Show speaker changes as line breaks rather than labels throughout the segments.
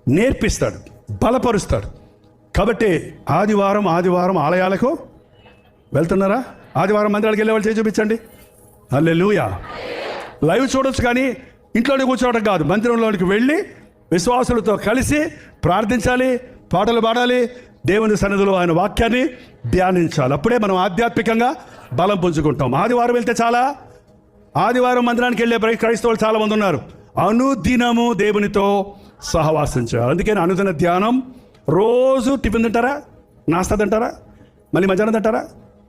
నేర్పిస్తాడు, బలపరుస్తాడు. కాబట్టి ఆదివారం ఆలయాలకు వెళ్తున్నారా? ఆదివారం మందిరాలకు వెళ్ళే వాళ్ళు చేసి చూపించండి. హల్లెలూయా. లైవ్ చూడొచ్చు, కానీ ఇంట్లోనే కూర్చోవడం కాదు. మందిరంలోనికి వెళ్ళి విశ్వాసులతో కలిసి ప్రార్థించాలి, పాటలు పాడాలి, దేవుని సన్నిధిలో ఆయన వాక్యాన్ని ధ్యానించాలి. అప్పుడే మనం ఆధ్యాత్మికంగా బలం పుంజుకుంటాం. ఆదివారం వెళ్తే చాలా, ఆదివారం మందిరానికి వెళ్ళే క్రైస్తవులు చాలామంది ఉన్నారు. అనుదినము దేవునితో సహవాసం చేయాలి. అందుకని అనుదిన ధ్యానం. రోజు టిఫిన్ తింటారా? నాస్తా తింటారా? మళ్ళీ మధ్యాహ్నం తింటారా?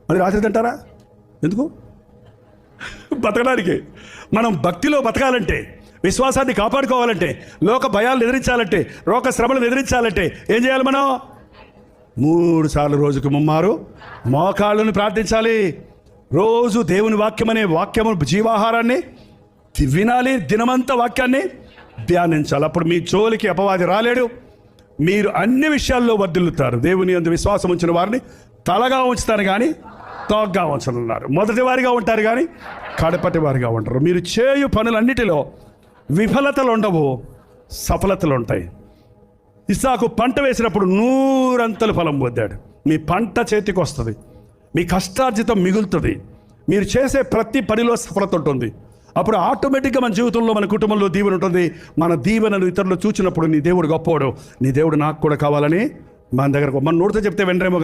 మళ్ళీ రాత్రి తింటారా? ఎందుకు? బతకడానికి. మనం భక్తిలో బతకాలంటే, విశ్వాసాన్ని కాపాడుకోవాలంటే, లోక భయాలను ఎదిరించాలంటే, లోక శ్రమలను ఎదిరించాలంటే ఏం చేయాలి? మనం 3 సార్లు రోజుకు 3 మారు మోకాళ్ళను ప్రార్థించాలి. రోజు దేవుని వాక్యం అనే వాక్యము జీవాహారాన్ని వినాలి. దినమంతా వాక్యాన్ని ధ్యానించాలి. అప్పుడు మీ జోలికి అపవాది రాలేడు. మీరు అన్ని విషయాల్లో వర్ధిల్లుతారు. దేవుని యందు విశ్వాసం ఉంచిన వారిని తలగా ఉంచుతారు కానీ తోగ్గా ఉంచనున్నారు. మొదటి వారిగా ఉంటారు కానీ కడపటి వారిగా ఉంటారు. మీరు చేయు పనులన్నిటిలో విఫలతలు ఉండవు, సఫలతలు ఉంటాయి. ఇస్సాకు పంట వేసినప్పుడు 100 ఫలం పొందాడు. మీ పంట చేతికి వస్తుంది, మీ కష్టార్జితం మిగులుతుంది, మీరు చేసే ప్రతి పనిలో సఫలత ఉంటుంది. అప్పుడు ఆటోమేటిక్గా మన జీవితంలో, మన కుటుంబంలో దీవెన ఉంటుంది. మన దీవెనలు ఇతరులు చూచినప్పుడు నీ దేవుడు గొప్పవాడు, నీ దేవుడు నాకు కూడా కావాలని మన దగ్గరకు మన నోటితో చెప్తే వెంటనేమో